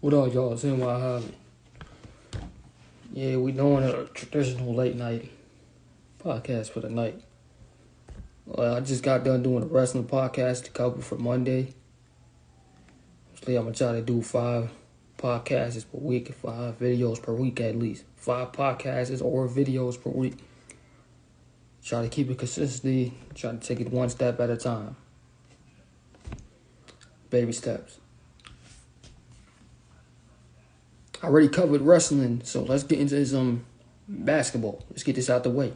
What up, y'all? It's NY Hobby. Yeah, we doing a traditional late night podcast for the night. Well, I just got done doing a wrestling podcast to cover for Monday. Usually I'm gonna try to do 5 podcasts per week, 5 videos per week at least. 5 podcasts or videos per week. Try to keep it consistently, try to take it one step at a time. Baby steps. I already covered wrestling, so let's get into some basketball. Let's get this out the way.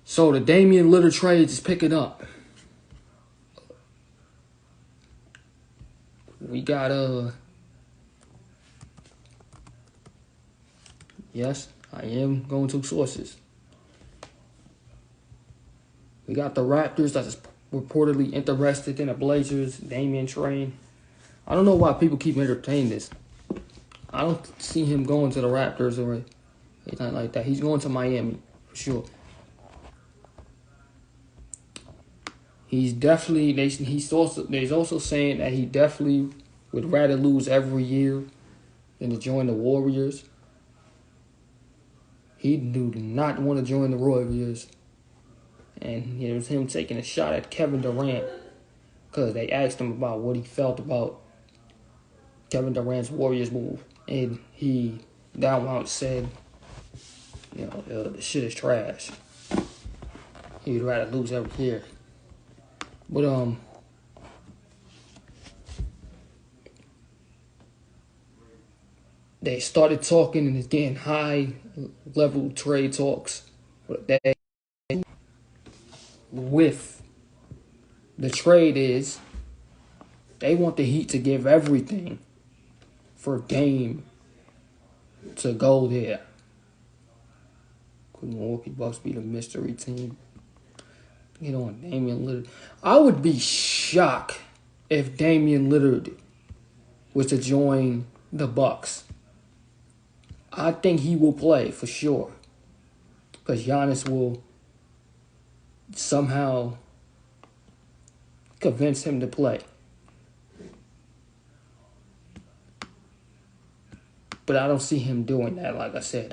So the Damian Lillard trade is picking up. We got yes, I am going to sources. We got the Raptors that's reportedly interested in the Blazers, Damian trade. I don't know why people keep entertaining this. I don't see him going to the Raptors or anything like that. He's going to Miami for sure. He's definitely. There's also saying that he definitely would rather lose every year than to join the Warriors. He do not want to join the Warriors, and it was him taking a shot at Kevin Durant because they asked him about what he felt about Kevin Durant's Warriors move, and he downright said, the shit is trash. He'd rather lose every year. But they started talking and it's getting high level trade talks with the trade is they want the Heat to give everything for Dame to go there. Could Milwaukee Bucks be the mystery team? Get on Damian Lillard. I would be shocked if Damian Lillard was to join the Bucks. I think he will play for sure. Because Giannis will somehow convince him to play. But I don't see him doing that, like I said.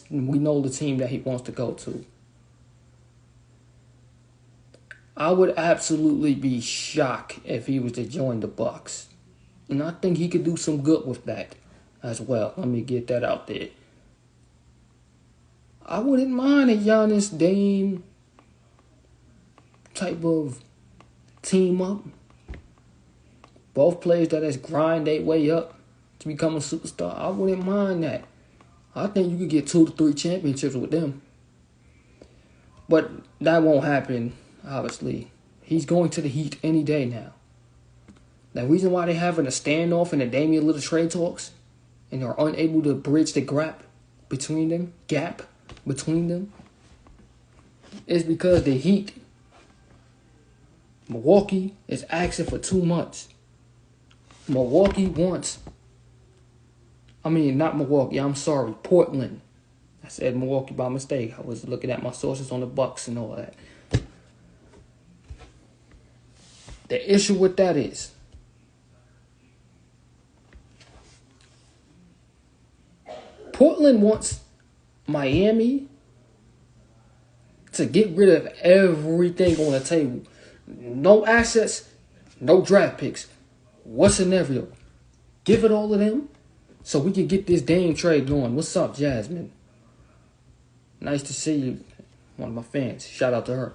We know the team that he wants to go to. I would absolutely be shocked if he was to join the Bucks. And I think he could do some good with that as well. Let me get that out there. I wouldn't mind a Giannis Dame type of team up. Both players that has grind their way up to become a superstar. I wouldn't mind that. I think you could get 2 to 3 championships with them. But that won't happen, obviously. He's going to the Heat any day now. The reason why they're having a standoff in the Damian Lillard trade talks and are unable to bridge the gap between them is because the Heat, Milwaukee, is asking for too much. Portland. I said Milwaukee by mistake. I was looking at my sources on the Bucks and all that. The issue with that is Portland wants Miami to get rid of everything on the table. No assets, no draft picks. What scenario? Give it all to them so we can get this Dame trade going. What's up, Jasmine? Nice to see you. One of my fans. Shout out to her.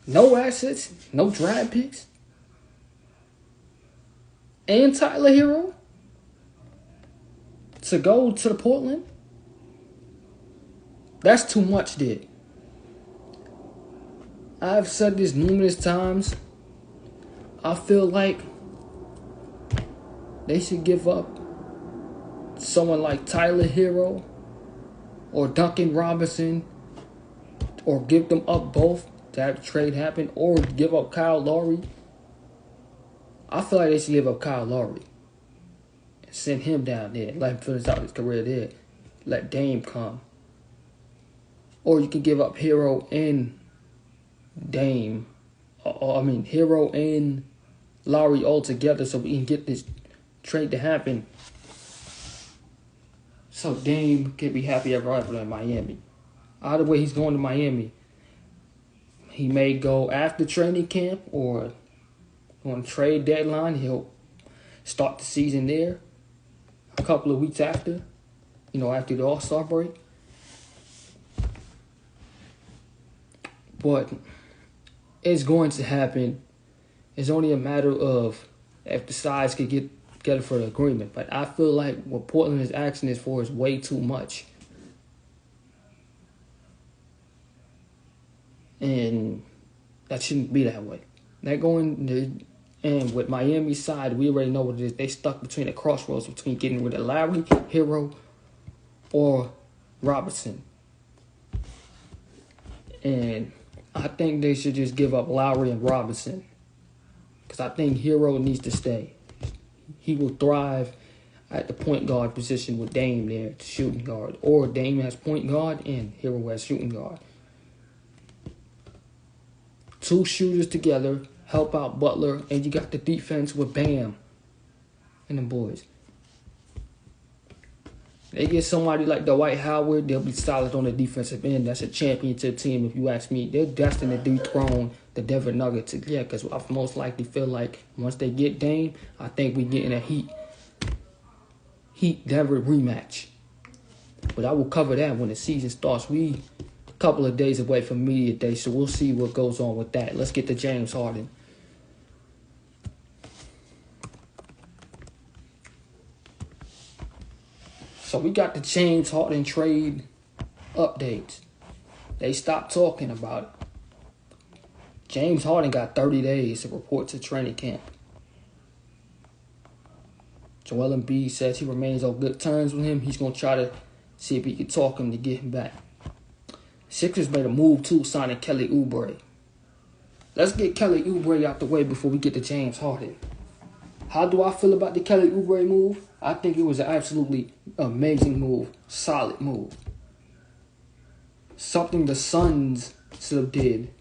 No assets, no draft picks. And Tyler Hero to go to the Portland. That's too much, dude. I've said this numerous times. I feel like they should give up someone like Tyler Hero or Duncan Robinson, or give them up both to have the trade happen, or give up Kyle Lowry. I feel like they should give up Kyle Lowry and send him down there and let him finish out his career there. Let Dame come. Or you can give up Hero and Dame. Hero and Lowry altogether so we can get this trade to happen. So Dame can be happy ever after in Miami. Either way, he's going to Miami. He may go after training camp or on trade deadline. He'll start the season there a couple of weeks after, after the All-Star break. But it's going to happen. It's only a matter of if the sides could get together for the agreement. But I feel like what Portland is asking is for is way too much. And that shouldn't be that way. And with Miami's side, we already know what it is. They stuck between a crossroads between getting rid of Lowry, Herro, or Robinson. And I think they should just give up Lowry and Robinson. Because I think Herro needs to stay. He will thrive at the point guard position with Dame there, the shooting guard. Or Dame has point guard and Herro has shooting guard. Two shooters together, help out Butler, and you got the defense with Bam and them boys. They get somebody like Dwight Howard, they'll be solid on the defensive end. That's a championship team, if you ask me. They're destined to dethrone the Denver Nuggets. Yeah, because I most likely feel like once they get Dame, I think we get in a Heat-Denver rematch. But I will cover that when the season starts. We a couple of days away from media day, so we'll see what goes on with that. Let's get to James Harden. So we got the James Harden trade updates. They stopped talking about it. James Harden got 30 days to report to training camp. Joel Embiid says he remains on good terms with him. He's going to try to see if he can talk him to get him back. Sixers made a move too, signing Kelly Oubre. Let's get Kelly Oubre out the way before we get to James Harden. How do I feel about the Kelly Oubre move? I think it was an absolutely amazing move. Solid move. Something the Suns should have did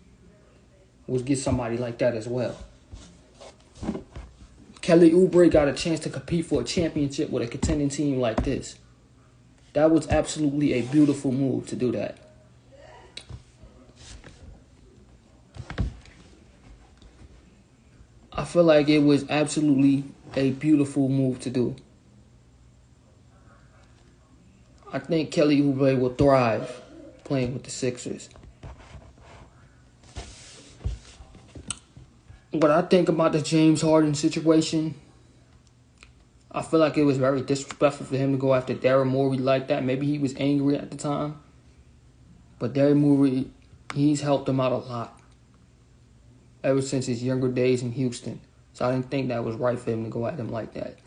was get somebody like that as well. Kelly Oubre got a chance to compete for a championship with a contending team like this. That was absolutely a beautiful move to do that. I feel like it was absolutely a beautiful move to do. I think Kelly Oubre will thrive playing with the Sixers. What I think about the James Harden situation, I feel like it was very disrespectful for him to go after Daryl Morey like that. Maybe he was angry at the time. But Daryl Morey, he's helped him out a lot ever since his younger days in Houston. So I didn't think that was right for him to go at him like that.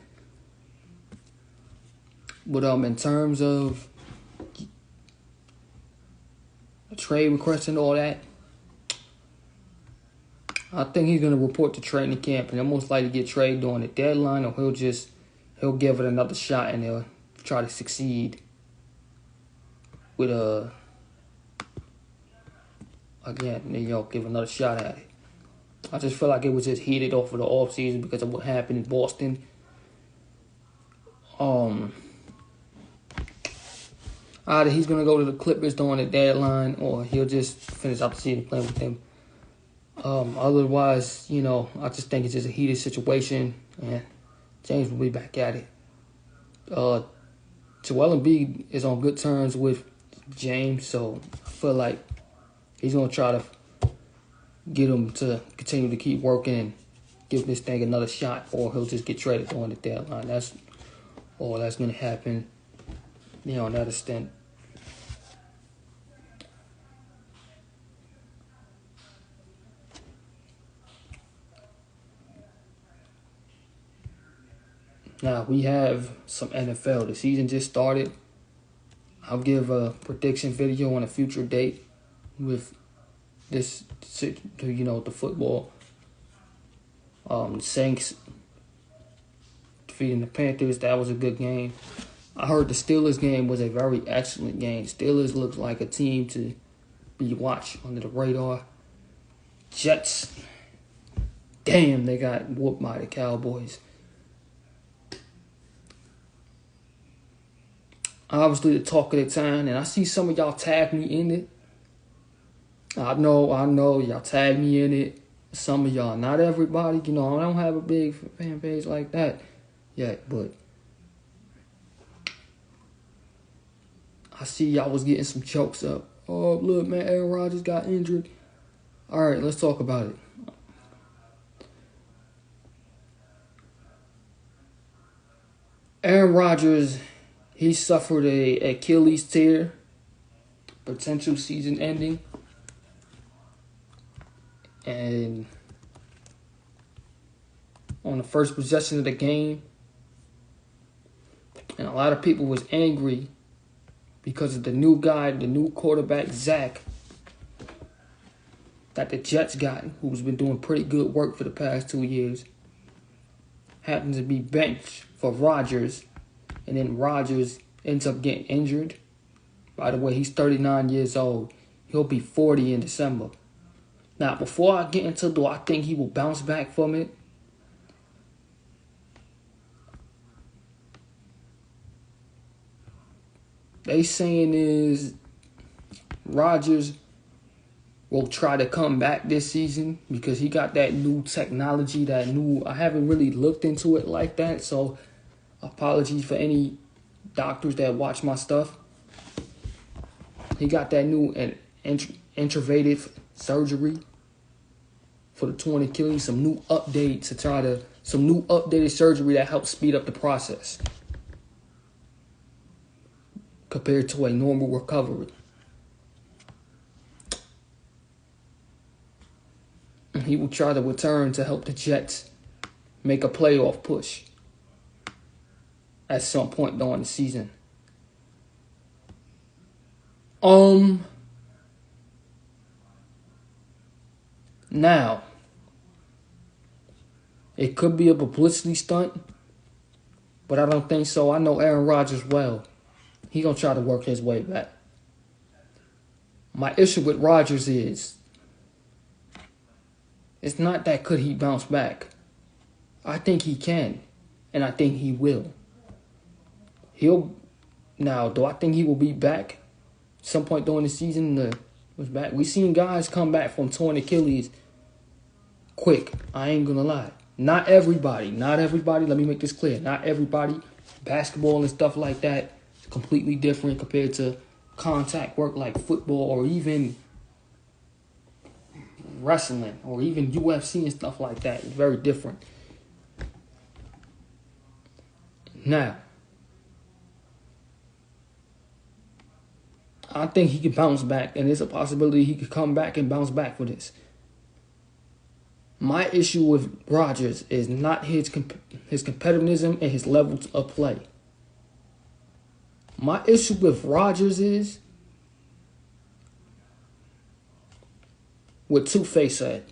But in terms of the trade request and all that, I think he's going to report to training camp and he'll most likely get traded during the deadline, or he'll give it another shot and he'll try to succeed with give another shot at it. I just feel like it was just heated off of the offseason because of what happened in Boston. Either he's going to go to the Clippers during the deadline or he'll just finish out the season playing with them. Otherwise, I just think it's just a heated situation and James will be back at it. Joel Embiid is on good terms with James, so I feel like he's going to try to get him to continue to keep working and give this thing another shot, or he'll just get traded on the deadline. That's all that's going to happen, on that extent. Now, we have some NFL. The season just started. I'll give a prediction video on a future date with this, the football. The Saints defeating the Panthers. That was a good game. I heard the Steelers game was a very excellent game. Steelers looks like a team to be watched under the radar. Jets damn, they got whooped by the Cowboys. Obviously, the talk of the town, and I see some of y'all tag me in it. I know, y'all tag me in it. Some of y'all, not everybody, I don't have a big fan page like that yet, but I see y'all was getting some jokes up. Oh, look, man, Aaron Rodgers got injured. All right, let's talk about it. Aaron Rodgers, he suffered a Achilles tear, potential season ending. And on the first possession of the game, and a lot of people was angry because of the new guy, the new quarterback, Zach, that the Jets got, who's been doing pretty good work for the past 2 years, happened to be benched for Rodgers, and then Rodgers ends up getting injured. By the way, he's 39 years old. He'll be 40 in December. Now, before I get into do I think he will bounce back from it, they saying is Rodgers will try to come back this season because he got that new technology, I haven't really looked into it like that, so apologies for any doctors that watch my stuff. He got that new intravenous surgery for the torn Achilles, some new updated surgery that helps speed up the process compared to a normal recovery. He will try to return to help the Jets make a playoff push at some point during the season. Now, it could be a publicity stunt, but I don't think so. I know Aaron Rodgers well. He gonna try to work his way back. My issue with Rodgers is, it's not that could he bounce back. I think he can, and I think he will. Now, do I think he will be back some point during the season? We seen guys come back from torn Achilles quick. I ain't gonna lie. Not everybody. Let me make this clear. Not everybody. Basketball and stuff like that is completely different compared to contact work like football or even wrestling or even UFC and stuff like that. It's very different. Now, I think he could bounce back, and there's a possibility he could come back and bounce back for this. My issue with Rodgers is not his competitiveness and his levels of play. My issue with Rodgers is what Two-Face said.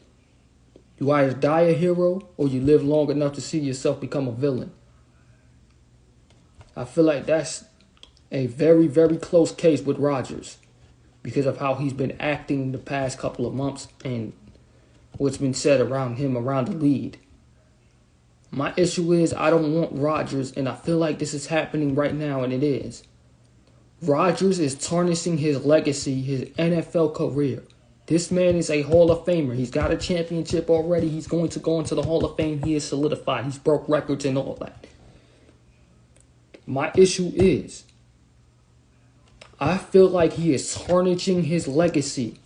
You either die a hero or you live long enough to see yourself become a villain. I feel like that's a very, very close case with Rodgers because of how he's been acting the past couple of months and what's been said around him, around the league. My issue is I don't want Rodgers, and I feel like this is happening right now, and it is. Rodgers is tarnishing his legacy, his NFL career. This man is a Hall of Famer. He's got a championship already. He's going to go into the Hall of Fame. He is solidified. He's broke records and all that. My issue is I feel like he is tarnishing his legacy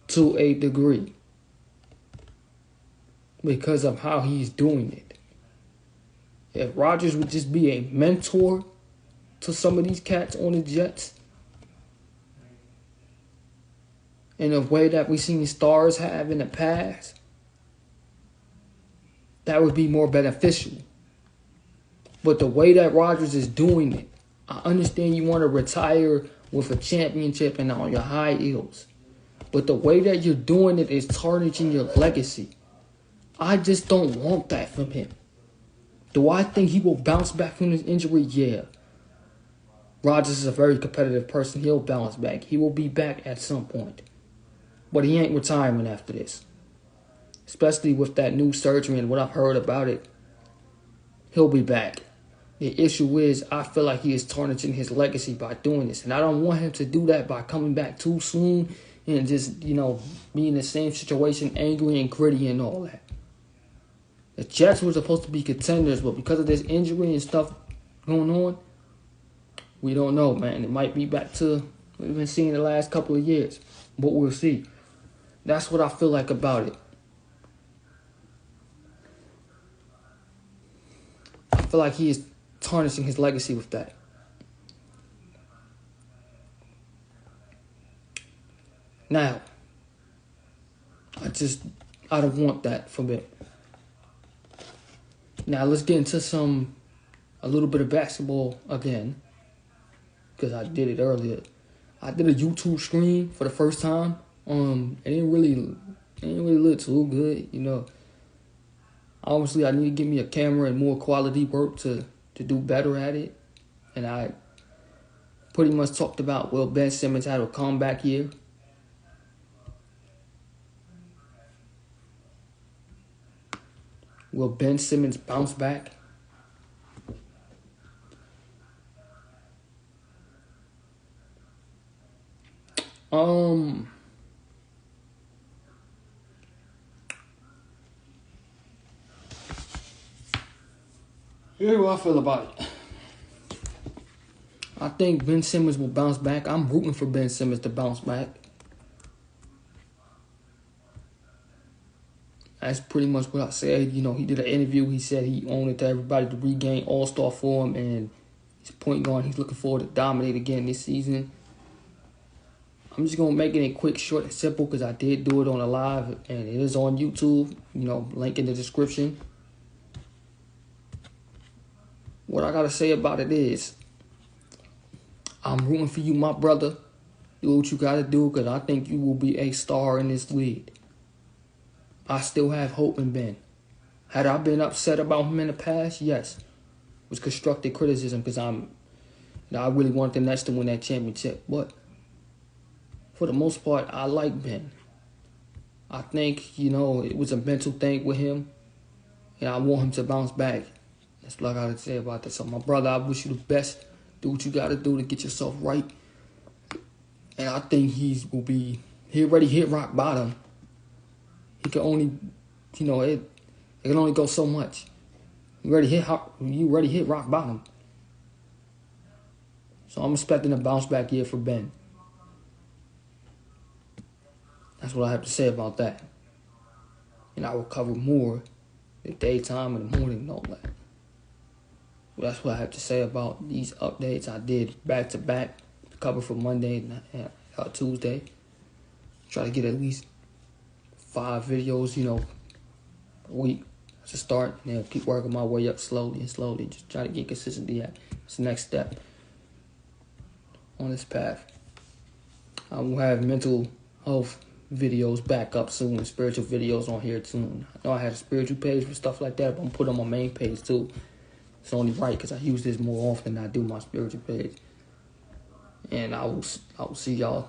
to a degree because of how he's doing it. If Rodgers would just be a mentor to some of these cats on the Jets in a way that we've seen stars have in the past, that would be more beneficial. But the way that Rodgers is doing it, I understand you want to retire with a championship and on your high heels. But the way that you're doing it is tarnishing your legacy. I just don't want that from him. Do I think he will bounce back from his injury? Yeah. Rodgers is a very competitive person. He'll bounce back. He will be back at some point. But he ain't retiring after this. Especially with that new surgery and what I've heard about it. He'll be back. The issue is, I feel like he is tarnishing his legacy by doing this. And I don't want him to do that by coming back too soon and just, be in the same situation, angry and gritty and all that. The Jets were supposed to be contenders, but because of this injury and stuff going on, we don't know, man. It might be back to what we've been seeing the last couple of years. But we'll see. That's what I feel like about it. I feel like he is tarnishing his legacy with that. Now, I don't want that from it. Now, let's get into a little bit of basketball again, because I did it earlier. I did a YouTube stream for the first time. It didn't really look too good, Obviously, I need to get me a camera and more quality work to do better at it. And I pretty much talked about, Ben Simmons had a comeback year. Will Ben Simmons bounce back? Here's what I feel about it. I think Ben Simmons will bounce back. I'm rooting for Ben Simmons to bounce back. That's pretty much what I said. He did an interview. He said he owned it to everybody to regain all-star form, and his point guard, he's looking forward to dominate again this season. I'm just going to make it quick, short, and simple because I did do it on a live, and it is on YouTube. Link in the description. What I got to say about it is, I'm rooting for you, my brother. Do what you got to do because I think you will be a star in this league. I still have hope in Ben. Had I been upset about him in the past? Yes. It was constructive criticism because I really wanted the Nets to win that championship. But for the most part, I like Ben. I think, it was a mental thing with him. And I want him to bounce back. That's what I got to say about that. So, my brother, I wish you the best. Do what you got to do to get yourself right. And I think he already hit rock bottom. He can only, it can only go so much. You already hit rock bottom. So I'm expecting a bounce back year for Ben. That's what I have to say about that. And I will cover more the daytime and the morning and all that. Well, that's what I have to say about these updates. I did back to back, cover for Monday and Tuesday. Try to get at least 5 videos, a week to start. And then keep working my way up slowly. Just try to get consistency at. It's the next step on this path. I will have mental health videos back up soon, spiritual videos on here soon. I know I had a spiritual page for stuff like that, but I'm putting on my main page too. It's only right because I use this more often than I do my spiritual page. And I will see y'all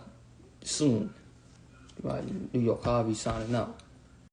soon. Right, New York Harvey signing out.